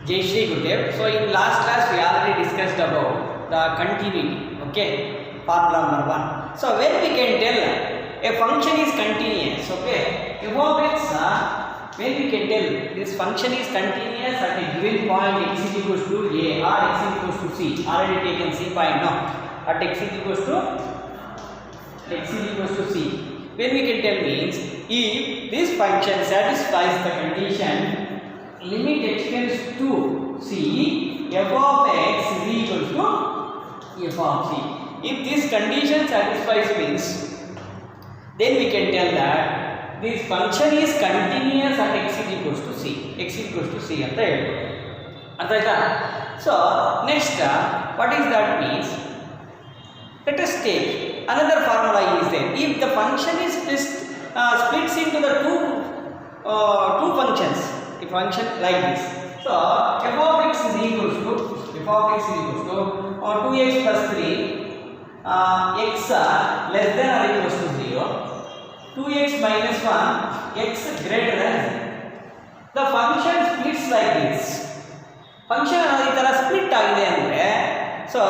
Jai Shri Gurudev. So in last class we already discussed about the continuity, okay, formula number 1. So when we can tell a function is continuous, okay, f of x, when we can tell this function is continuous at a given point x is equals to a or x is equals to c, already taken c point now, at x is equals to c. When we can tell means if this function satisfies the condition limit x tends to c, f of x is equals to f of c. If this condition satisfies means, then we can tell that this function is continuous at x is equals to c. X is equals to c ಅಂತ ಹೇಳ್ಬೋದು. ಅರ್ಥ ಆಯ್ತಾ? So next what is that means? Let us take another formula is there. If the function is splits into the two functions, a function like this. So f of x is equals to 2x plus 3 x less than or equals to 0, 2x minus 1 x greater than 0. The function splits like this. Function ಅನ್ನೋದು ಈ ತರ split ಆಗಿದೆ ಅಂದ್ರೆ so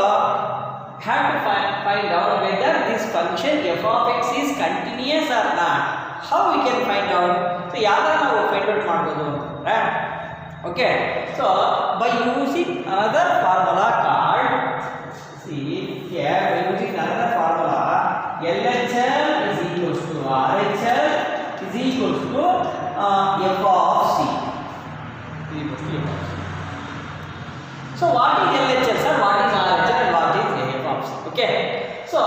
have to find out whether this function f of x is continuous or not. How we can find out? So ಯಾವಾಗ ನಾವು find out ಮಾಡಬಹುದು ಅಂದ್ರೆ okay, so by using another formula called, see here, by using another formula, LHL is equals to RHL is equals to f of c is equals to f of c. So what is LHL, sir? What is RHL and what is f of c? Okay, so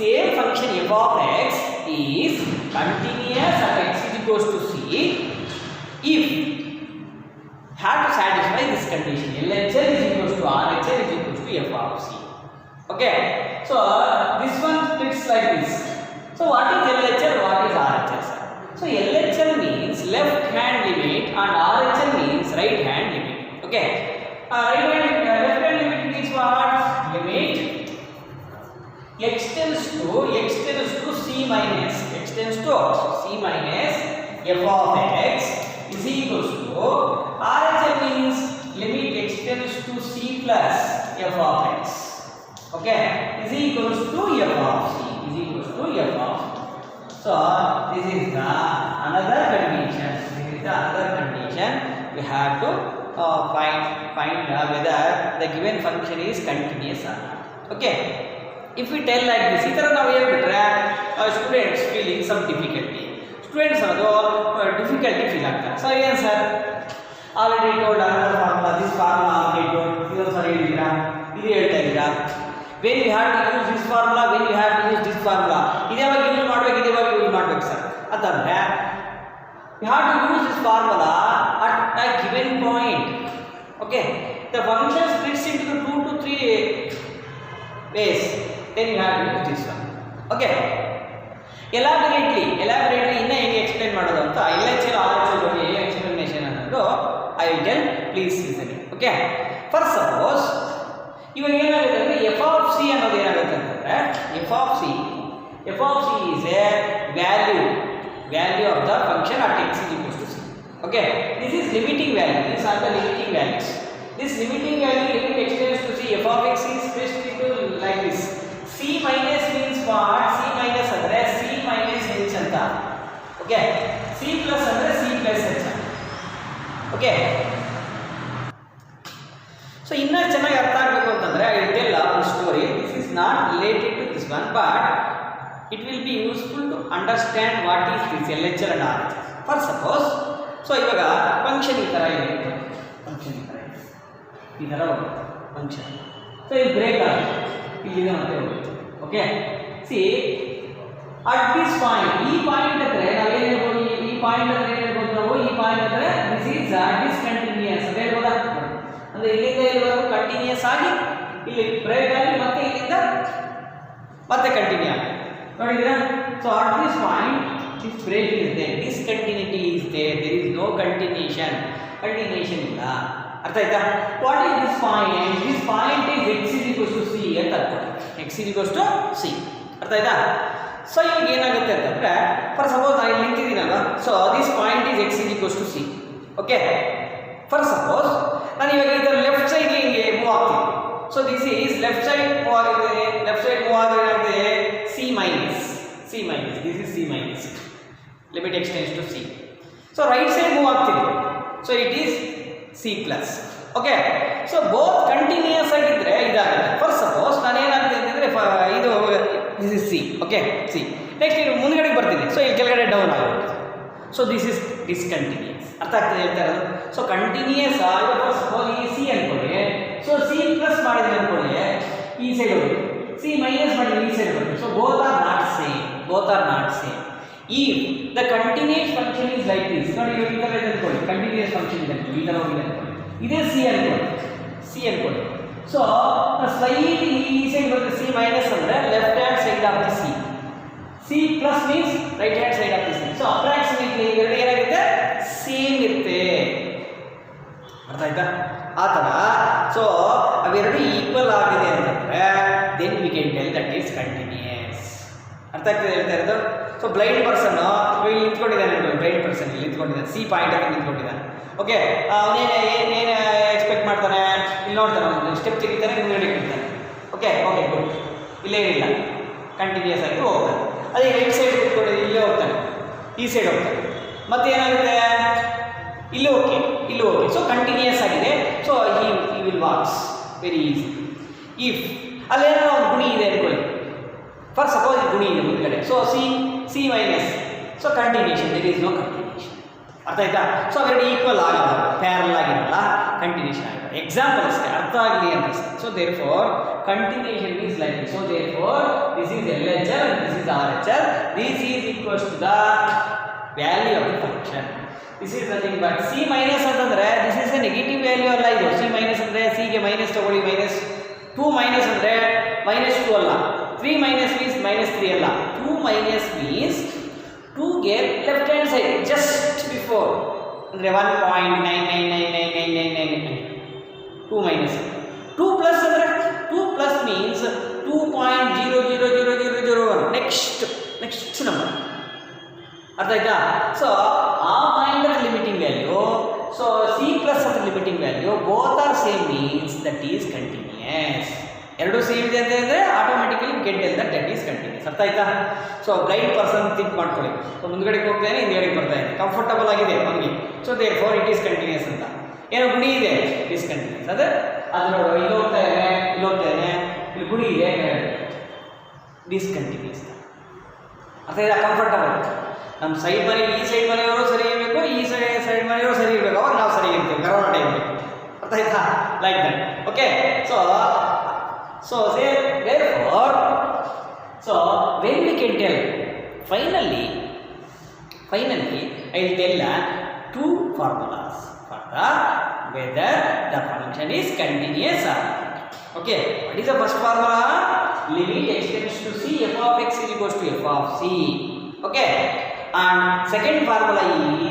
same function f of x is continuous at x is equals to c if have to satisfy this condition. LHL is equals to RHL is equals to f of c. Okay, so this one splits like this. So what is LHL, what is RHL, sir? So LHL means left hand limit and RHL means right hand limit. Okay, left hand limit means what? Limit x tends to c minus f of x is equals to RHL means limit x tends to c plus f of x, okay, is equals to f of c, is equals to f of c. So this is the another condition. We have to find whether the given function is continuous or not. Okay, if we tell like this, ಈ ತರ ನಾವು ಹೇಳ್ಬಿಟ್ರೆ students feeling some difficulty. Students difficulty feel ಆಗ್ತಾರೆ. So ಏನು sir, already told another formula, this formula already told, ಇದೊಂದು ಸರಿ ಹೇಳಿದ್ದೀರಾ, ಇದು ಹೇಳ್ತಾ ಇದ್ದೀರಾ. When you have to use this formula, when you have to use this formula, ಇದೇವಾಗ use ಮಾಡ್ಬೇಕು sir ಅಂತಂದ್ರೆ you have to use this formula at a given point. Okay, the function splits into the 2 to 3 ways, then you have to use this one. Okay, elaborately ಇನ್ನ ಹೇಗೆ explain ಮಾಡೋದು ಅಂತ LHL RHL ಬಗ್ಗೆ explanation ಅನ್ನೋದು I will tell, please listen. Okay, for suppose ಇವಾಗ ಏನಾಗುತ್ತೆ ಅಂದ್ರೆ f of c ಅನ್ನೋದು ಏನಾಗುತ್ತೆ ಅಂತಂದ್ರೆ f of c is a value of the function at x is equals to c. Okay, this is limiting value, these are the limiting values. This limiting value limit x tends to c, f of x is split into like this. C minus means what? C minus andre c minus h anta. Okay, c plus andre c plus h. Okay, so inna ಚೆನ್ನಾಗಿ ಅರ್ಥ ಆಗಬೇಕು ಅಂತಂದ್ರೆ I will tell one story. This is not related to this one, but it will be useful to understand what is this LHL and RHL. For suppose, so ಇವಾಗ function ಈ ತರ ಇದೆ, ಈ ತರ ಫಂಕ್ಷನ್. ಸೊ ಇದು break ಆಗುತ್ತೆ, ಇಲ್ಲಿದೆ ಮತ್ತೆ ಹೋಗುತ್ತೆ. Okay, C at this point, ಈ ಪಾಯಿಂಟ್ ಅಂದ್ರೆ ನಾವೇನು ಹೇಳ್ಬೋದು, ಈ ಪಾಯಿಂಟ್ ಅಂದ್ರೆ ಏನು ಹೇಳ್ಬೋದು ನಾವು, ಈ ಪಾಯಿಂಟ್ ಅಂದ್ರೆ ದಿಸ್ ಈಸ್ ಡಿಸ್ಕಂಟಿನ್ಯೂಯಸ್ ಅಂತ ಹೇಳ್ಬೋದಾ? ಅಂದ್ರೆ ಇಲ್ಲಿಂದ ಇಲ್ಲಿವರೆಗೂ ಕಂಟಿನ್ಯೂಯಸ್ ಆಗಿ ಇಲ್ಲಿ ಬ್ರೇಕ್ ಆಗಿ ಮತ್ತೆ ಇಲ್ಲಿಂದ ಮತ್ತೆ ಕಂಟಿನ್ಯೂ ಆಗಿ ನೋಡಿದ್ದೀರಾ? So at this point this break is there, discontinuity is there, there is no continuation ಇಲ್ಲ. ಅರ್ಥ ಆಯ್ತಾ? What is this point? This point is x is equals to c ಅಂತ ಅರ್ಥ. x is equals to c. ಅರ್ಥ ಆಯ್ತಾ? So ಇವಾಗ ಏನಾಗುತ್ತೆ ಅಂತಂದ್ರೆ, ಫಾರ್ ಸಪೋಸ್ ನಾನು ಇಲ್ಲಿ ನಿಂತಿದ್ದೀನಲ್ಲ, so this point is x is equals to c. Okay, for suppose so this is left side move ಆಗಿದೆ, ಲೆಫ್ಟ್ ಸೈಡ್ ಮೂವ್ ಆಗಿದೆ c minus, this is c minus, limit extends to c. So right side move ಆಗ್ತಿದೆ, so it is c plus. Okay, so both continuous ಆಗಿದ್ರೆ ಇದಾಗುತ್ತೆ. For suppose ನಾನು ಏನಾಗ್ತದೆ ಅಂತಂದರೆ ಇದು this is c. Okay, c. Next ಇದು ಮುಂದ್ಗಡೆಗೆ ಬರ್ತೀನಿ, ಸೊ ಇಲ್ಲಿ ಕೆಳಗಡೆ ಡೌನ್ ಆಗುತ್ತೆ. So this is discontinuous. ಅರ್ಥ ಆಗ್ತದೆ ಹೇಳ್ತಾ ಇರೋದು? ಸೊ ಕಂಟಿನ್ಯೂಸ್ ಆಗಿ ಫಾರ್ ಸಪೋಸ್ ಈ ಸಿ ಅನ್ಕೊಳ್ಳಿ, ಸೊ ಸಿ ಪ್ಲಸ್ ಮಾಡಿದ್ರೆ ಅನ್ಕೊಳ್ಳಿ ಈ ಸೈಡ್ ಹೋಗಿ, ಸಿ ಮೈನಸ್ ಮಾಡಿದ್ರೆ ಈ ಸೈಡ್ ಬರುತ್ತೆ. So both are not same. ಈ the continuous function is like this. ನೋಡಿ ಈ ಥರ ಇದೆ ಅನ್ಕೊಳ್ಳಿ, ಕಂಟಿನ್ಯೂಸ್ ಫಂಕ್ಷನ್ ಇದೆ ಅನ್ಕೊಳ್ಳಿ, ಈ ಥರ ಹೋಗಿದೆ ಅನ್ಕೊಳ್ಳಿ, ಇದೇ ಸಿ ಅನ್ಕೊಳ್ಳಿ. ಸೊ ಸ್ಲೈಟ್ ಈ ಸೈಡ್ ಬರುತ್ತೆ, ಸಿ ಮೈನಸ್ ಅಂದರೆ left hand side of the C plus means right hand side of the C. So approximately ಇವೆರಡು ಏನಾಗುತ್ತೆ, ಸೇಮ್ ಇರುತ್ತೆ. ಅರ್ಥ ಆಯ್ತಾ? ಆ ಥರ. ಸೊ ಅವೆರಡು ಈಕ್ವಲ್ ಆಗಿದೆ ಅಂತಂದರೆ then we can tell that is continuous. ಅರ್ಥ ಆಗ್ತದೆ ಹೇಳ್ತಾ ಇರೋದು? ಸೊ ಬ್ಲೈಂಡ್ ಪರ್ಸನ್ ಇಲ್ಲಿ ನಿಂತ್ಕೊಂಡಿದ್ದಾನೆ, ಬ್ಲೈಂಡ್ ಪರ್ಸನ್ ಇಲ್ಲಿ ನಿಂತ್ಕೊಂಡಿದ್ದಾನೆ, ಸಿ ಪಾಯಿಂಟ್ ಅಂತ ನಿಂತ್ಕೊಂಡಿದ್ದಾನೆ. ಓಕೆ, ಏನು ಎಕ್ಸ್ಪೆಕ್ಟ್ ಮಾಡ್ತಾನೆ, ಇಲ್ಲಿ ನೋಡ್ತಾನೆ, ಒಂದು ಸ್ಟೆಪ್ ತೆಗಿತಾನೆ, ಮುಂದೆ ಇಡ್ತಾನೆ. Okay, good. ಇಲ್ಲೇನಿಲ್ಲ, ಕಂಟಿನ್ಯೂಸ್ ಆಗಿ ಹೋಗ್ತಾನೆ. ಅದೇ ರೈಟ್ ಸೈಡ್ ಕೂತ್ಕೊಂಡು ಇಲ್ಲೇ ಹೋಗ್ತಾನೆ, ಈ ಸೈಡ್ ಹೋಗ್ತಾನೆ, ಮತ್ತೆ ಏನಾಗುತ್ತೆ ಇಲ್ಲಿ ಓಕೆ. ಸೊ ಕಂಟಿನ್ಯೂಸ್ ಆಗಿದೆ. ಸೊ ಈ will walks very easy. If ಅಲ್ಲೇನೋ ಒಂದು ಗುಣಿ ಇದೆ ಅನ್ಕೊಳ್ಳಿ, ಫಾರ್ ಸಪೋಸ್ ಈ ಗುಣಿ ಇದೆ ಮುಂದ್ಗಡೆ, so c minus, so continuation, there is no continuation. ಅರ್ಥ ಆಯ್ತಾ? ಸೊ ಅವೆರಡು ಈಕ್ವಲ್ ಆಗಲ್ಲ, ಪ್ಯಾರಲ್ ಆಗಿರಲ್ಲ, ಕಂಟಿನ್ಯೂಷನ್ ಆಗಿಲ್ಲ. ಎಕ್ಸಾಂಪಲ್ ಅಷ್ಟೇ, ಅರ್ಥ ಆಗಲಿ ಅಂತ. So therefore continuation is like this. So therefore this is LHL and this is RHL. This is equals to the value of the function. This is nothing but C minus ಅಂತಂದ್ರೆ this is a negative value ಅಲ್ಲ ಇದು. C minus ಅಂದ್ರೆ C ಗೆ minus ತಗೊಳ್ಳಿ, minus 2 minus ಅಂದ್ರೆ minus 2 ಅಲ್ಲ, 3 minus means minus 3 ಅಲ್ಲ. 2 minus means 2 ಗೆ left hand side just before ಅಂದರೆ 1.99999999 2 ಮೈನಸ್. 2 ಪ್ಲಸ್ ಅಂದರೆ 2 ಪ್ಲಸ್ ಮೀನ್ಸ್ 2.0000001 ನೆಕ್ಸ್ಟ್ ನಂಬರ್. ಅರ್ಥ ಆಯ್ತಾ? ಸೊ ಆ point of limiting value, so c plus of limiting value both are same means that is continuous. ಎರಡು same ಇದೆ ಅಂತ ಹೇಳಿದ್ರೆ automatically get L that is continuous. ಅರ್ಥ ಆಯ್ತಾ? ಸೊ ಬ್ಲೈಂಡ್ ಪರ್ಸನ್ ಥಿಂಕ್ ಮಾಡ್ಕೊಳ್ಳಿ, ಸೊ ಮುಂದ್ಗಡೆಗೆ ಹೋಗ್ತಾನೆ, ಹಿಂದ್ಗಡೆಗೆ ಬರ್ತಾ ಇದೆ, ಕಂಫರ್ಟಬಲ್ ಆಗಿದೆ ಅವನಿಗೆ. So therefore it is continuous ಅಂತ. ಏನೋ ಗುಣಿ ಇದೆ, ಡಿಸ್ಕಂಟಿನ್ಯೂಸ್. ಅದು ನೋಡು, ಇಲ್ಲಿ ಹೋಗ್ತಾ ಇದ್ದಾನೆ, ಇಲ್ಲಿ ಗುಣಿ ಇದೆ, ಡಿಸ್ಕಂಟಿನ್ಯೂಸ್. ಅರ್ಥ ಆಯ್ತಾ? ಕಂಫರ್ಟಬಲ್. ನಮ್ಮ ಸೈಡ್ ಮನೆ, ಈ ಸೈಡ್ ಮನೆಯವರು ಸರಿ ಇರಬೇಕು, ಈ ಸೈಡ್ ಮನೆಯವರು ಸರಿ ಇರಬೇಕು, ಅವಾಗ ನಾವು ಸರಿ ಇರ್ತೀವಿ, ಕರೋನಾ ಟೈಮ್ಗೆ. ಅರ್ಥ ಆಯ್ತಾ? Like that. Okay, so therefore, so when we can tell, finally I will tell two formulas for the whether the function is continuous or not. Okay, what is the first formula? Limit x tends to c, f of x is equals to f of c. Okay, and second formula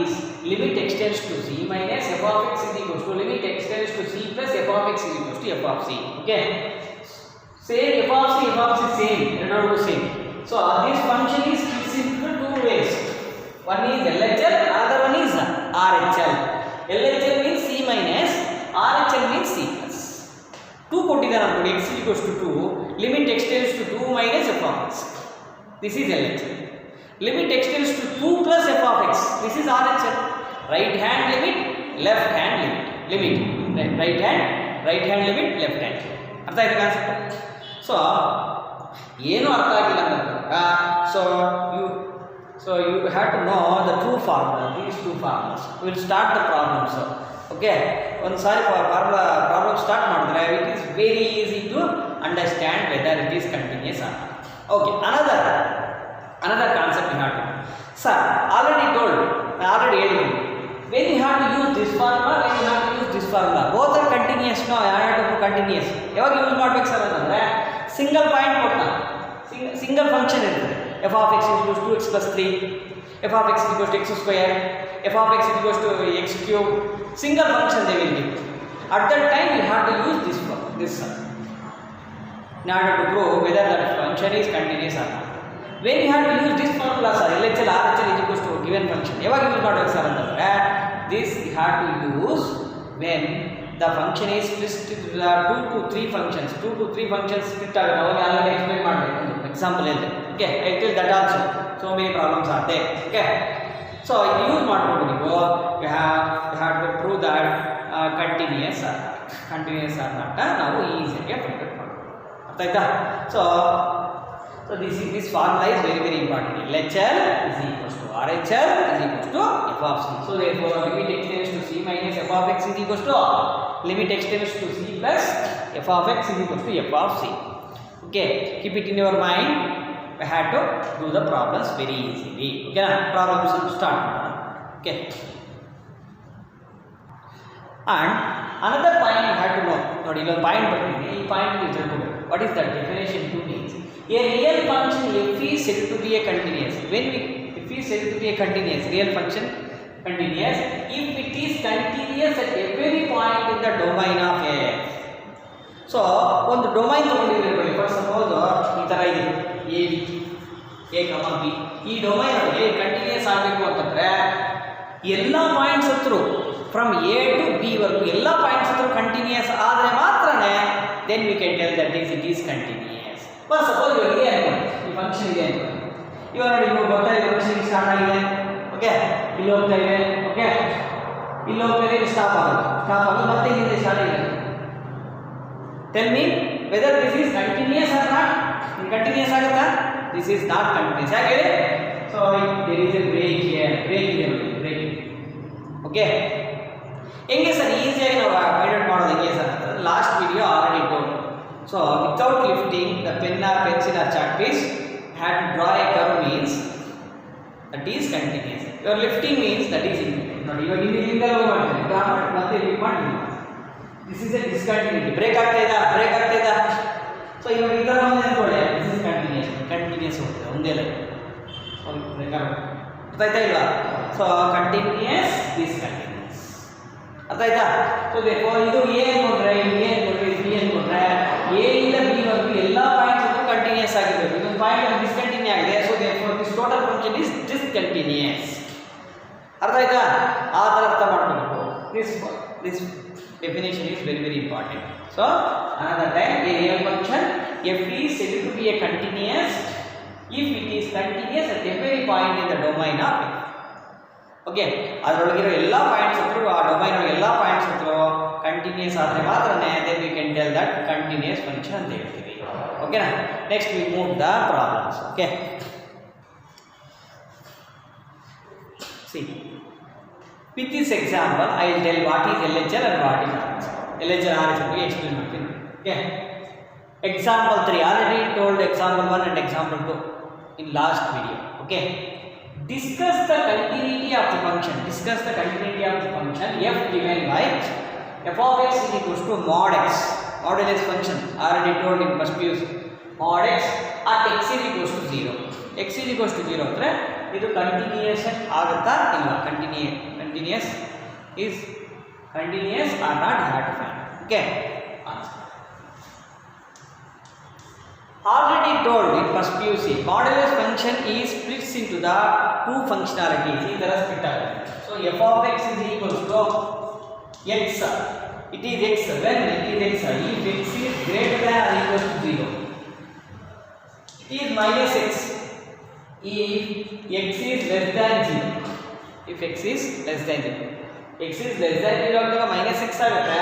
is limit x tends to c minus f of x is equals to limit x tends to c plus f of x is equals to f of c. Okay, same f of c same, same. So this function is split into two ways. One is LHL, other one is RHL. LHL means c minus, RHL means c plus. 2 ಕೊಟ್ಟಿದ್ದಾರೆ ಅನ್ಕೊಳ್ಳಿ, x is equals to 2, limit x tends to 2 minus f of x. This is LHL. Limit x tends to 2 plus f of x. This is RHL. Right hand limit, left hand limit. Right hand limit, left hand. ಅರ್ಥ ಆಯ್ತಾ concept? So ಏನು ಅರ್ಥ ಆಗಿಲ್ಲ ಅಂತಂದಾಗ so you have to know the two formulas, these two formulas. We will start the problems. Okay, ಒಂದು ಸಾರಿ problem start ಮಾಡಿದ್ರೆ it is very easy to understand whether it is continuous or not. Okay, another concept you have to know. Sir, already ಹೇಳಿದ್ದೀನಿ, when you have to use this formula, both are continuous. No, I have to put continuous. ಯಾವಾಗ use ಮಾಡ್ಬೇಕು sir ಅಂತಂದರೆ single point ಕೊಟ್ಟ, single function ಇರ್ತದೆ. f of x is equals to x plus 3, f of x is equals to x square, f of x is equals to x cube. Single function they will give. At that time you have to use this in order to prove whether that function is continuous or not. When you have to use this formula, sir, LHL, RHL is equals to given function. ಯಾವಾಗ use ಮಾಡಬೇಕು sir ಅಂತಂದರೆ this you have to use when the function is split into 2 to 3 functions. 2 to 3 functions split ಆಗುತ್ತೆ. ಅವಾಗ already explain ಮಾಡಬೇಕು ಒಂದು example ಇದೆ. Okay, I tell that also. So many problems are there. Okay. So use ಮಾಡ್ಕೊಂಡು ನೀವು you have to prove that continuous or not ನಾವು ಈಸಿಯಾಗಿ find out ಮಾಡಬಹುದು. ಅರ್ಥ ಆಯ್ತಾ? So this formula is very important. LHL is equals to RHL is equals to f of c. So therefore limit x tends to c minus f of x is equals to limit x tends to c plus f of x is equals to f of c. Okay, keep it in your mind. We had to do the problems very easily. Okay, problems start. Okay, and another point you have to know. Nodi illo point bartini. Ee point ni tilkobeku. What is that definition 2 means? A real function f is said to be a continuous. When f is said to be a continuous, real function continuous if it is continuous at every point in the domain of f. So ಒಂದು domain ತಗೊಂಡಿದ್ದೀವಿ. For suppose ಈ ತರ ಇದೆ a b ಈ domain ಅಲ್ಲಿ continuous ಆಗಬೇಕು ಅಂತಂದ್ರೆ ಎಲ್ಲ ಪಾಯಿಂಟ್ಸ್ ಹತ್ರ ಫ್ರಮ್ a to b ವರೆಗೂ ಎಲ್ಲ ಪಾಯಿಂಟ್ಸ್ ಹತ್ರ ಕಂಟಿನ್ಯೂಸ್ ಆದರೆ ಮಾತ್ರನೇ then we can tell that it is continuous. For suppose ಇವಾಗ ಇದೆ ಅನ್ಕೊಳ್ಳಿ, ಈ ಫಂಕ್ಷನ್ ಇದೆ ಅನ್ಕೊಳ್ಳಿ. ಇವಾಗ ನೋಡಿ ನೀವು ಬರ್ತಾ ಇದೆ ಫಂಕ್ಷನ್ ಸ್ಟಾರ್ಟ್ ಆಗಿದೆ. ಓಕೆ, ಇಲ್ಲಿ ಹೋಗ್ತಾ ಇದೆ. ಓಕೆ, ಇಲ್ಲಿ ಹೋಗ್ತಾ ಇದೆ, ಸ್ಟಾಪ್ ಆಗುತ್ತೆ ಮತ್ತೆ ಇಲ್ಲಿಂದ ಸ್ಟಾರ್ಟ್ ಆಗಿದೆ. Tell me whether this is continuous or not. Continuous ಆಗುತ್ತಾ? This is not continuous. ಯಾಕೆ? So there is a break here. Break ಇದೆ ನೋಡಿ, break. Okay. ಹೆಂಗೆ ಸರ್ ಈಸಿಯಾಗಿ ನಾವು ಫೈಂಡ್ ಔಟ್ ಮಾಡೋದು ಹೆಂಗೆ ಸರ್ ಅಂತ last video already told. So without lifting the pen or pencil or chart piece had to draw a curve means that is continuous. Your lifting means that is independent. ನೋಡಿ ಇವಾಗ ಇಲ್ಲಿಂದ ಮಾಡ್ತೀನಿ draw ಮಾಡಿ ಮತ್ತೆ lift ಮಾಡಿ. This is a discontinuity. Break ಆಗ್ತಾ ಇದ್ದ. So ಇವಾಗ ಈ ಥರ ಒಂದು ಅನ್ಕೊಳ್ಳಿ, ದಿಸ್ ಇಸ್ ಕಂಟಿನ್ಯೂಸ್ ಹೋಗ್ತದೆ ಒಂದೇ ಲೈನ್. ಅರ್ಥ ಆಯ್ತಾ ಇಲ್ವಾ? So continuous discontinuous. ಅರ್ಥ ಆಯ್ತಾ? ಸೊ ಇದು ಎ ಅನ್ಕೊಂಡ್ರೆ ಇದು ಎ ಅನ್ಕೊಂಡ್ರೆ ಇದು ಬಿ ಅನ್ಕೊಂಡ್ರೆ ಎ ಇಂದ ಬಿ ವರೆಗೂ ಎಲ್ಲ ಪಾಯಿಂಟ್ಸ್ ಅನ್ನು ಕಂಟಿನ್ಯೂಸ್ ಆಗಿರಬೇಕು. ಇದೊಂದು ಪಾಯಿಂಟ್ ಡಿಸ್ಕಂಟಿನ್ಯೂ ಆಗಿದೆ. So this total function is discontinuous. ಅರ್ಥ ಆಯ್ತಾ? ಆ ಥರ ಅರ್ಥ ಮಾಡ್ಕೋಬೇಕು. This definition is very important. So another time a real function f is said to be a continuous if it is continuous at every point in the domain of f. Okay, ಅದರೊಳಗಿರೋ ಎಲ್ಲ points ಹತ್ರ ಆ domain ಒಳಗೆ ಎಲ್ಲ points ಹತ್ರ continuous ಆದರೆ ಮಾತ್ರನೇ then we can tell that continuous function ಅಂತ ಹೇಳ್ತೀವಿ. ಓಕೆನಾ? Next we move the problems. Okay, see with this example I will tell what is LHL and what is RHL. LHL RHL ಬಗ್ಗೆ explain ಮಾಡ್ತೀನಿ. Okay, example 3 already told example 1 and example 2 in last video. Okay, discuss the continuity of the function. Discuss the continuity of the function f given by f of x is equals to mod x. Modulus function already told in first use mod x at x is equals to 0. x is equals to 0 ಅಂದ್ರೆ ಇದು continuation ಆಗುತ್ತಾ ಇಲ್ವಾ? Continuous is continuous or not, you have to find. Okay, answer. Already told in first PUC modulus function is splits into the two functionalities. ಈ ತರ split ಆಗುತ್ತೆ. So f of x is equals to x. It is x when it is x. If x is greater than or equal to 0, it is minus x. If x is less than 0, if x is less than 0, x is less than 0 ಆದಾಗ minus x ಆಗುತ್ತೆ.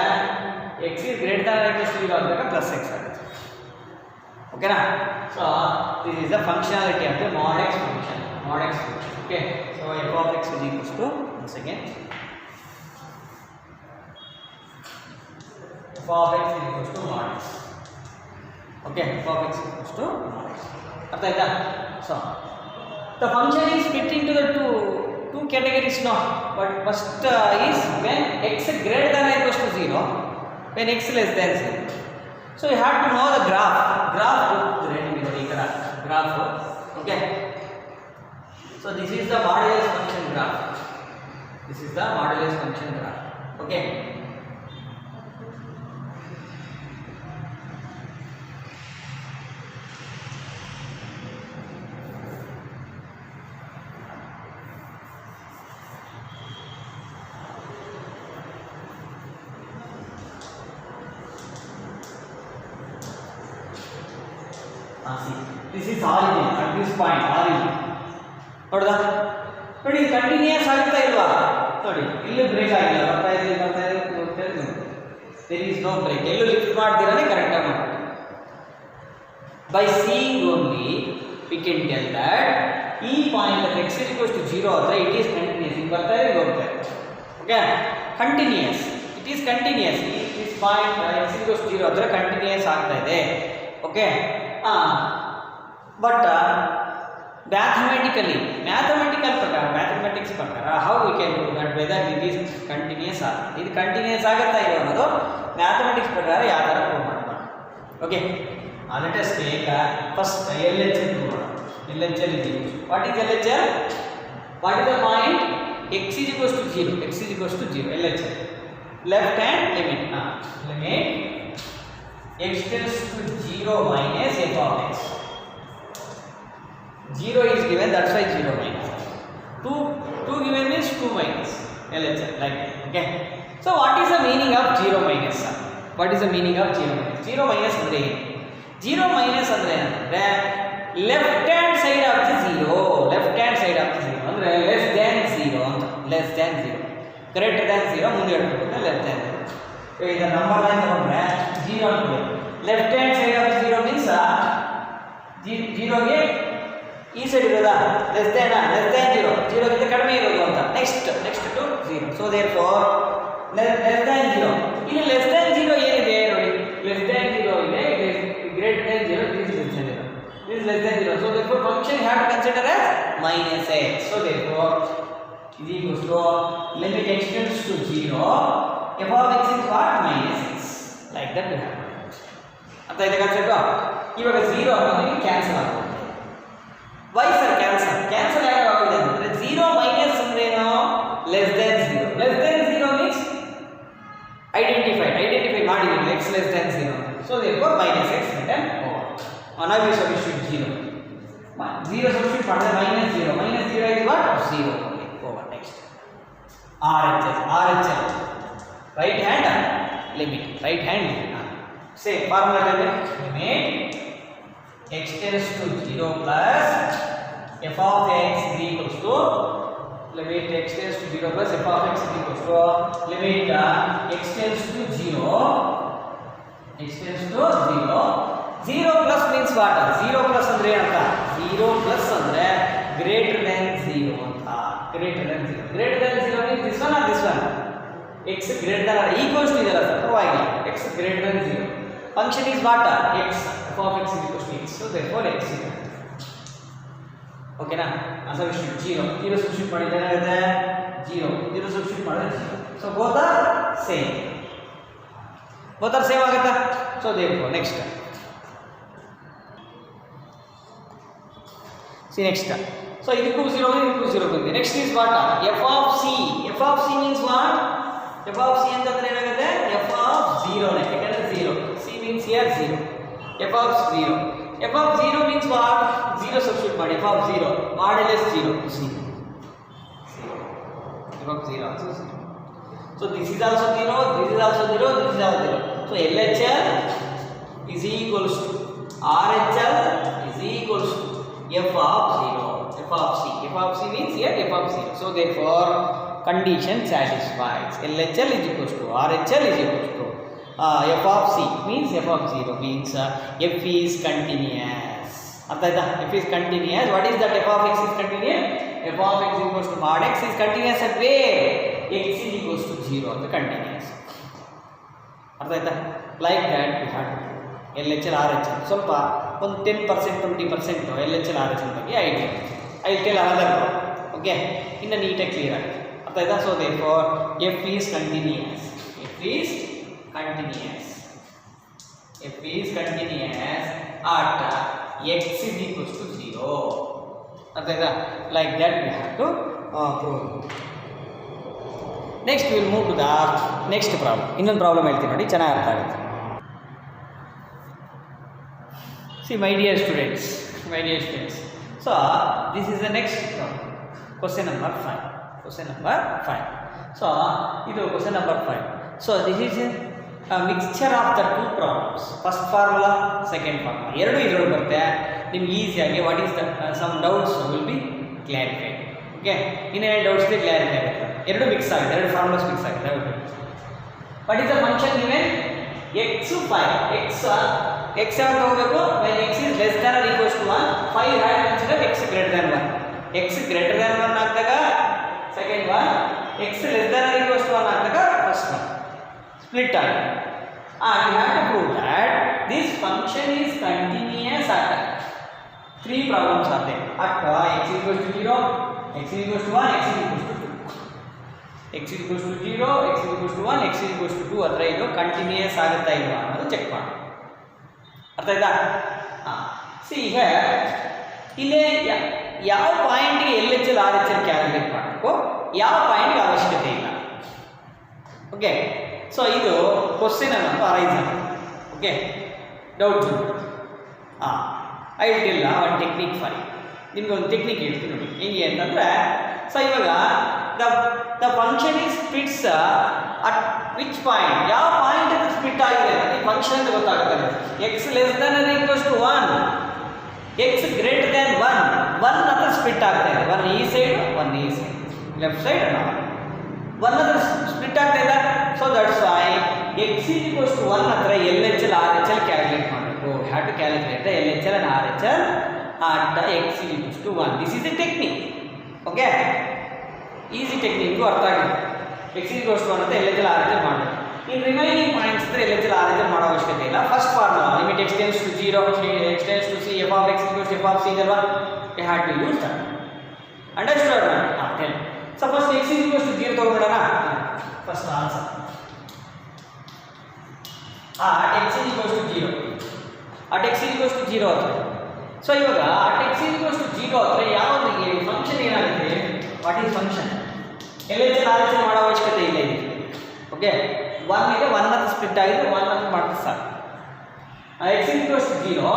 x is greater than or equal to 0 ಆದಾಗ plus x ಆಗುತ್ತೆ. Okay na? So this is the functionality of the mod x function. Okay, so f of x is equals to, once again, f of x is equals to mod x. Okay, f of x is equals to mod x. Artha aita? So the function is split into the two categories now. But first is when x greater than or equals to 0, when x less than 0. So you have to know the graph. Okay, so this is the modulus function graph. Okay, See, this is origin at this point, origin. ನೋಡ್ದಾ ನೋಡಿ continuous ಆಗ್ತಾ ಇಲ್ವಾ ನೋಡಿ ಇಲ್ಲಿ break ಆಗಿಲ್ಲ ಬರ್ತಾ ಇದೆ there is no break ಎಲ್ಲೂ lift ಮಾಡ್ದಿರಾನೆ correct ಆಗಿ ಮಾಡಿ by seeing only we can tell that ಈ point of x is equals to 0 ಆದರೆ it is continuous ಇದು ಬರ್ತಾ ಇದೆ ಹೋಗ್ತಾ ಇದೆ okay continuous it is continuous this point x is equals to 0 ಆದರೆ ಕಂಟಿನ್ಯೂಸ್ ಆಗ್ತಾ ಇದೆ ಓಕೆ ಬಟ್ mathematics ಪ್ರಕಾರ how we can do that whether it is continuous or ಇದು ಕಂಟಿನ್ಯೂಸ್ ಆಗುತ್ತಾ ಇಲ್ಲ ಅನ್ನೋದು ಮ್ಯಾಥಮೆಟಿಕ್ಸ್ ಪ್ರಕಾರ ಯಾವ ಥರ ಪ್ರೂವ್ ಮಾಡೋಣ okay let us take first LHS prove ಮಾಡೋಣ LHS is equal to what is LHS what is the point x is equals to 0 x is equals to 0 LHS left hand limit limit x tends to 0 minus f of x 0 is given, that's why 0 minus 2 given means 2 minus LHS like that. Okay, so what is the meaning of 0 minus what is the meaning of 0 minus 0 minus andre 0 minus andre ಅಂದ್ರೆ left hand side of the 0 left hand side of the 0 ಅಂದ್ರೆ less than 0 ಅಂತ less than 0 greater than 0 ಮುಂದೆ ಹೇಳ್ಬೇಕು less than 0 ಈಗ number line ತಗೊಂಡ್ರೆ 0 ಅಂತ left hand side of 0 means 0 ಗೆ ಈ ಸೈಡ್ ಇರೋದಾ ಲೆಸ್ ದ್ಯಾನ್ 0 0 ಗಿಂತ ಕಡಿಮೆ ಇರೋದು ಅಂತ next to 0 so therefore less than 0 ಇಲ್ಲಿ ಲೆಸ್ ದ್ಯಾನ್ 0 ಏನಿದೆ ನೋಡಿ ಲೆಸ್ ದ್ಯಾನ್ 0 ಇದೆ greater than 0 this is less than 0 so therefore function you have to consider as minus x so therefore is equals to limit x tends to 0 f of x is what minus x like that we have ಅಂತ ಇದೆ concept ಇವಾಗ 0 ಅನ್ನೋದು cancel ಆಗುತ್ತೆ why sir cancel ಆಗಿದೆ ಅಂದ್ರೆ 0 minus ಅಂದ್ರೆ ಏನು less than 0 means identify ಮಾಡಿದ್ದೀವಿ x less than 0 so therefore minus x written over now we substitute 0 substitute ಮಾಡಿದ್ರೆ minus 0 is what 0 only over next RHL right hand limit same formula limit x tends to 0 plus f of x is equals to limit x tends to 0 plus f of x is equals to limit x tends to 0 plus means what 0 plus andre anta 0 plus andre greater than 0 anta greater than 0 means this one or this one x greater than or equals to idella sir provide x greater than 0 function is what x f of x is equals to x so therefore x is okay na substitute 0 substitute ಮಾಡಿದ್ರೆ ಏನಾಗುತ್ತೆ 0 substitute ಮಾಡಿದ್ರೆ 0 so both are same ಆಗುತ್ತಾ so therefore next see next so ಇದಕ್ಕೂ 0 ಬಂದಿದೆ next is what f of c means what f of c ಅಂತಂದ್ರೆ ಏನಾಗುತ್ತೆ f of 0 ನೇ ಯಾಕಂದ್ರೆ 0 c means here 0 f of 0 means what 0 substitute ಮಾಡಿ f of 0 modulus 0 c f of 0 also 0 so this is also 0 this is also 0 this is also 0 so LHL is equals to RHL is equals to f of 0 f of c means here f of 0 so therefore condition satisfies LHL is equals to RHL is equals to f of c means f of 0 means f is continuous artha f is continuous what is that f of x is continuous f of x equals to mod x is continuous at where x is equals to 0 the continuous artha like that we have LHL RHL ಸ್ವಲ್ಪ ಒಂದು 10% 20% LHL RHL ಬಗ್ಗೆ idea I will tell another problem okay ಇನ್ನು ನೀಟಾಗಿ clear ಆಗುತ್ತೆ ಅರ್ಥ ಆಯ್ತಾ so therefore f is continuous at x is equals to 0 ಅರ್ಥ ಆಯ್ತಾ like that we have to prove next we will move to the next problem ಇನ್ನೊಂದು problem ಹೇಳ್ತೀನಿ ನೋಡಿ ಚೆನ್ನಾಗಿ ಅರ್ಥ ಆಗುತ್ತೆ see my dear students so this is the next problem question number 5 so ಇದು question number 5 so this is mixture of the two problems. First formula, second formula ಎರಡು ಇದರೊಳಗೆ ಬರುತ್ತೆ. ನಿಮ್ಗೆ ಈಸಿಯಾಗಿ what is the sum doubts will be clarified. Okay, ಇನ್ನೇನು doubts ಇದೆ clarify ಆಗುತ್ತೆ. ಎರಡು ಮಿಕ್ಸ್ ಆಗಿದೆ, ಎರಡು ಫಾರ್ಮುಲಾಸ್ ಮಿಕ್ಸ್ ಆಗಿದೆ. What is the function given x 5 x ಯಾವಾಗ ತಗೋಬೇಕು when x is less than or equals to 1. 5 had consider x greater than 1. x greater than 1 ಆದಾಗ second one, x less than or equals to 1 ಆದಾಗ first one split ಆಗಿದೆ. you have to prove that this function is continuous at 3 problems are there. At x is equals to 0, x is equals to 1, x is equals to 2. x is equals to 0, x is equals to 1, x is equals to 2 ಹತ್ರ ಇದು continuous ಆಗುತ್ತಾ ಇಲ್ವಾ ಅನ್ನೋದು check ಮಾಡಿ. ಅರ್ಥ ಆಯ್ತಾ? C ಈಗ ಇಲ್ಲೇ ಯಾವ ಪಾಯಿಂಟ್ಗೆ L H L R H L calculate ಮಾಡಬೇಕು, ಯಾವ ಪಾಯಿಂಟ್ಗೆ ಅವಶ್ಯಕತೆ ಇಲ್ಲ. ಓಕೆ, ಸೊ ಇದು ಕ್ವಶನ್ ಅನ್ನೋದು ಅರೈಸ್ ಆಗುತ್ತೆ. Okay, doubts I will tell one technique for you. ನಿಮ್ಗೆ ಒಂದು ಟೆಕ್ನಿಕ್ ಹೇಳ್ತೀನಿ ನೋಡಿ ಹೆಂಗೆ ಅಂತಂದರೆ, ಸೊ ಇವಾಗ the function is splits at which point, ಯಾವ ಪಾಯಿಂಟ್ ಅದು ಸ್ಪ್ಲಿಟ್ ಆಗಿದೆ ಈ ಫಂಕ್ಷನ್ ಅಂತ ಗೊತ್ತಾಗುತ್ತೆ. X less than or equals to 1, x greater than 1 ಹತ್ರ ಸ್ಪ್ಲಿಟ್ ಆಗ್ತಾ ಇದೆ. 1 ಈ ಸೈಡ್, 1 ಈ ಸೈಡ್, ಲೆಫ್ಟ್ ಸೈಡ್ 1 ಹತ್ರ ಸ್ಪ್ಲಿಟ್ ಆಗ್ತಾ ಇದೆ. So that's why x is equals to 1 ಹತ್ರ L H L R H L calculate ಮಾಡಬೇಕು. Have to calculate the L H L and R H L at x is equals to 1. This is the technique. Okay, easy technique ಅರ್ಥ ಆಗಿದೆ. x is equals to 1 ಅಂತ LHL RHL ಮಾಡಬೇಕು. ಇನ್ remaining points ಇದ್ರೆ LHL RHL ಮಾಡೋ ಅವಶ್ಯಕತೆ ಇಲ್ಲ. First formula limit x tends to 0, x tends to c, f of x equals to f of c is 1. You have to use that. Understood? Tell. Suppose x is equals to 0 ತಗೊಳ್ಳೋಣ. First answer x is equals to 0 at x is equals to 0 ಅಂತ. So ಇವಾಗ at x is equals to 0 ಹತ್ರ ಯಾವುದು function ಏನಾಗುತ್ತೆ, what is function, L H L R H L ಮಾಡೋ ಅವಶ್ಯಕತೆ ಇಲ್ಲ ಇದೆ. ಓಕೆ, 1 ಇದೆ, 1 ಹತ್ರ ಸ್ಪ್ಲಿಟ್ ಆಗಿದೆ, 1 ಹತ್ರ ಮಾಡಿದ್ರೆ ಸಾಕು. x is equals to 0,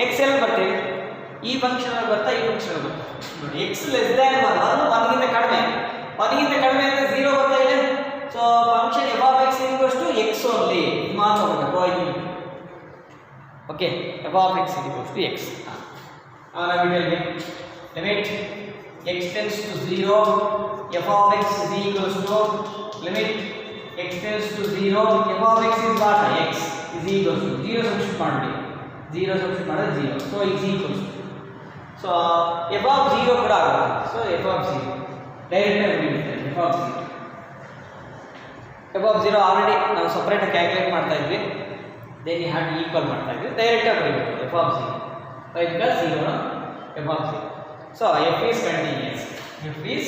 x ಎಲ್ಲಿ ಬರ್ತೀವಿ, ಈ ಫಂಕ್ಷನ್ ಅಲ್ಲಿ ಬರ್ತಾ, ಈ ಫಂಕ್ಷನ್ ಅಲ್ಲಿ ಬರ್ತಾ ನೋಡಿ. x ಲೆಸ್ ದ್ಯಾನ್ 1, 1ಗಿಂತ ಕಡಿಮೆ, 1ಗಿಂತ ಕಡಿಮೆ ಅಂದರೆ 0 ಬರ್ತಾ ಇದೆ. So function f of x is equals to x only ಮಾತ್ರ ಬರುತ್ತೆ. Okay, f of x is equals to x. now we will get limit x tends to 0, f of x is equals to limit x tends to 0, f of x is what, x is equals to 0 substitute ಮಾಡಿ, 0 substitute ಮಾಡಿದ್ರೆ 0, so is equals to, so f of 0 ಕೂಡ ಆಗುತ್ತೆ. so f of 0 direct ಆಗಿ f of 0, f of 0 already ನಾವು separate ಆಗಿ calculate ಮಾಡ್ತಾ ಇದ್ವಿ, then you have to equal ಮಾಡ್ತಾ ಇದ್ವಿ, ಡೈರೆಕ್ಟ್ ಆಗಿ ಬರೀಬೇಕು f of 0 plus 0 f of 0. so f is continuous, f is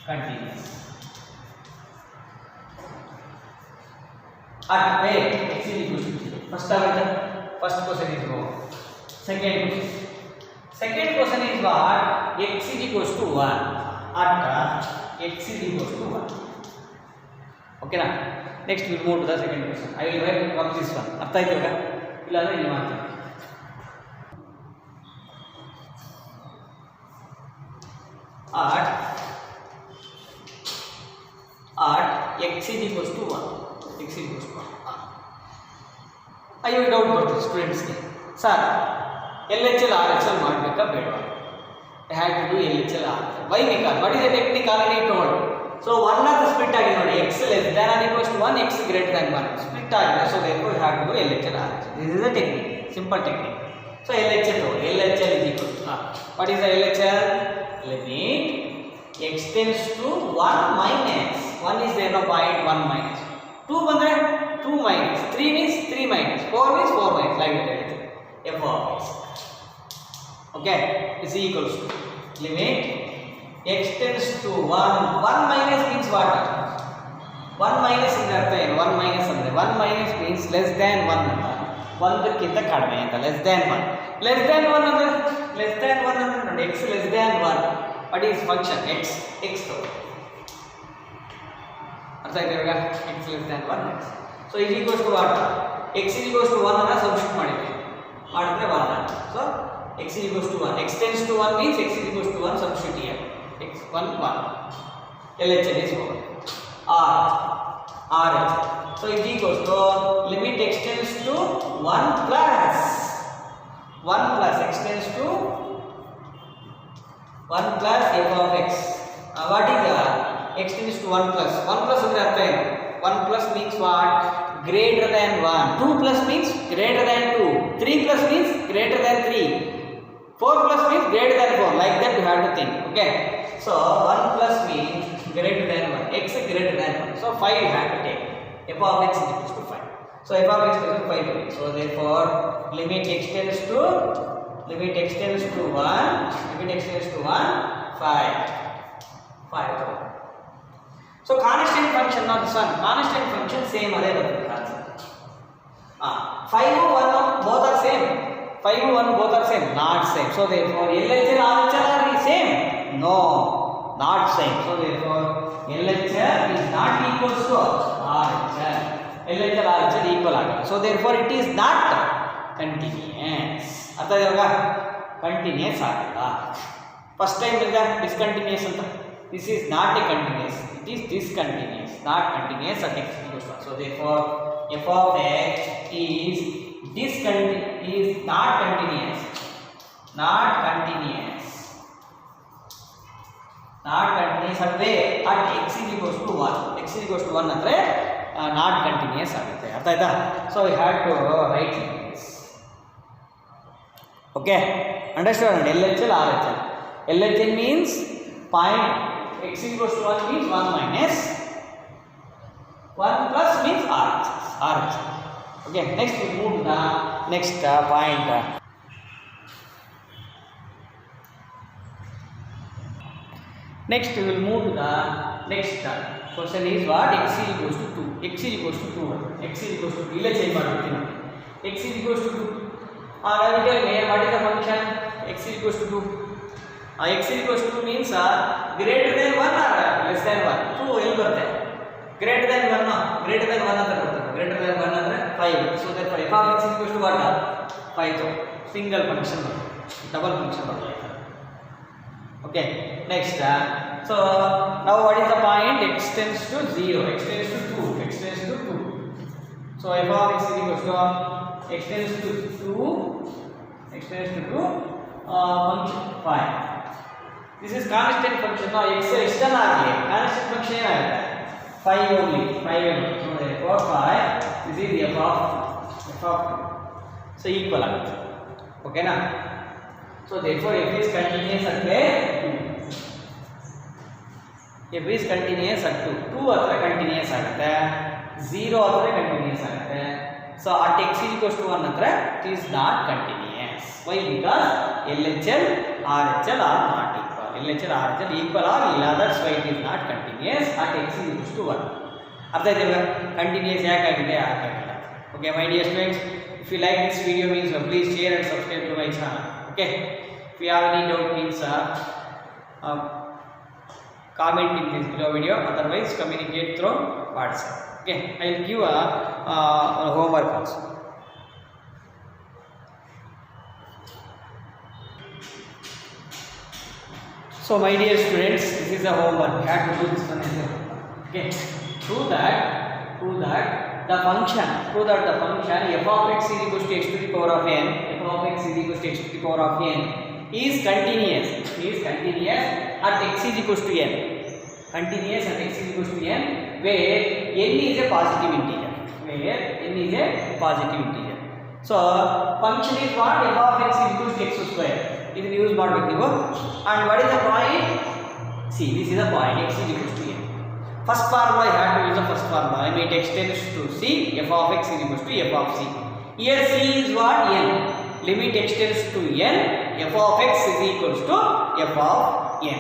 continuous at where x is equals to 0. first question is wrong. second question is what, x is equals to 1 at x is equals to 1. okay na, next we will move to the second question. I will write from this one. ಅರ್ಥ ಆಯ್ತು ಇವಾಗ, ಇಲ್ಲ ಅಂದ್ರೆ ಇಲ್ಲಿ ಮಾಡ್ತೀನಿ. at x is equals to 1, x is equals to 1. ಅಯ್ಯೋ doubt ಬರ್ತದೆ ಸ್ಟೂಡೆಂಟ್ಸ್ಗೆ, sir L H L R H L ಮಾಡಬೇಕಾ ಬೇಡವಾ, have to do L H L R. Why because what is the technique already told. So 1 ಹತ್ರ split ಆಗಿದೆ ನೋಡಿ, x less than or equals to 1, x greater than 1 split ಆಗಿದೆ. So therefore have to do L H L R H L. This is the technique, simple technique. So L H L ತಗೊಳ್ಳಿ, L H L is equal to what is the L H L, limit x tends to 1 minus 1 is there, no point, 1 minus 2 ಬಂದ್ರೆ 2 minus 3 means 3 minus 4 means 4 minus like that. f of x, okay, is equals to limit x tends to 1 minus means what, 1 minus in ಅರ್ಥ ಏನು, 1 minus ಅಂದ್ರೆ 1 minus means less than 1 ಅಂತ, 1ಕ್ಕಿಂತ ಕಡಿಮೆ ಅಂತ, less than 1 ಅಂದ್ರೆ less than 1 ಅಂದ್ರೆ ನೋಡಿ, x less than 1, what is function x to ಅರ್ಥ ಆಯ್ತು ಇವಾಗ, x less than 1 x. so is equals to what, x is equals to 1 ಅನ್ನ ಸಬ್ಸ್ಟಿಟ್ಯೂಟ್ ಮಾಡಿದ್ರೆ 1. so x is equals to 1, x tends to 1 means x is equals to 1, substitute here x 1 LHL is over. RH. So it equals to limit x tends to 1 plus x tends to 1 plus f of x. What is x tends to 1 plus? 1 plus is nothing. 1 plus means what? Greater than 1. 2 plus means greater than 2. 3 plus means greater than 3. 4 plus means greater than 4. Like that you have to think. Okay. So 1 plus means greater than 1. X is greater than 1. So 5 you have to take. F of x is equal to 5. So f of x is equal to 5. So therefore limit x tends to 1. Limit x tends to 1. 5. So constant function not this one. Constant function same other answer. 5 and 1 both are same. 5 and 1 both are same. Not same. So therefore LHL RHL are the same. No, not same. So therefore LHL is not equal to RHL. LHL RHL equal agala. So therefore it is not continuous. Artha ivaga continuous agala. First time discontinuous anta. This is not a continuous. It is discontinuous. Not continuous at x equals 1. So therefore f of x is not continuous. Not continuous at where? At x is equals to 1. X is equals to 1 andre not continuous agutte. Artha aita? So we have to write like this. Okay, understood? LHL RHL. LHL means point x is equals to 1 means 1 minus 1 plus means RHL. Okay, next we move to the next point. Next we will move to the next question is what? X is equals to 2. X is equals to 2. X is equals to 2. Illa change maduttini. X is equals to 2. Now tell me what is the function? X is equals to 2. X is equals to 2 means greater than 1 or less than 1. 2 ಎಲ್ಲಿ ಬರುತ್ತೆ? Greater than 1 greater than 1 ಅಂತ ಬರುತ್ತೆ. Greater than 1 ಅಂದ್ರೆ 5. So therefore f of x is equals to what? 5. Single function double function ಬರುತ್ತೆ. Okay, next so now what is the point? X tends to 0. X tends to 2. X tends to 2. So f of x is equals to x tends to 2. X tends to 2 function 5. This is constant function. Now x external agli constant function ಏನಾಗುತ್ತೆ? 5 only. 5 only. So therefore 5. This is f of 2. So equal ಆಗುತ್ತೆ. Okay na? So therefore f is continuous at where? 2. f is continuous at 2. 2 hatra continuous ಆಗುತ್ತೆ. 0 hatra continuous ಆಗುತ್ತೆ. So at x is equals to 1 hatra it is not continuous. Why? Because LHL RHL are not equal. LHL RHL equal or illa, that's why it is not continuous at x is equals to 1. Artha ideva continuous yaake agide agilla. Okay my dear students, if you like this video means please share and subscribe to my channel. Okay, if you have any doubt means comment in this below video, otherwise communicate through WhatsApp. Okay, I will give a homework also. So my dear students, this is a homework. You have to do this one as a homework. Okay, prove that the function f of x is equals to x to the power of n, f of x is equals to x to the power of n is continuous at x is equals to n. Continuous at x is equals to n where n is a positive integer. So function is what? F of x is equals to x square. This is use ಮಾಡಬೇಕು ನೀವು. And what is the point? See, this is the point. X is equals to n. First formula, I have to use the first formula. I mean x tends to c. F of x is equals to f of c. Here c is what? N. Limit x tends to n. F of x is equals to f of n.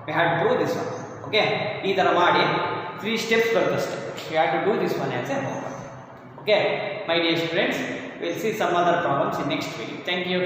We have to prove this one. Okay. ಈ ತರ ಮಾಡಿ 3 steps ಬರುತ್ತಷ್ಟೇ. We have to do this one as a homework. Okay. My dear students, we'll see some other problems in next video. Thank you.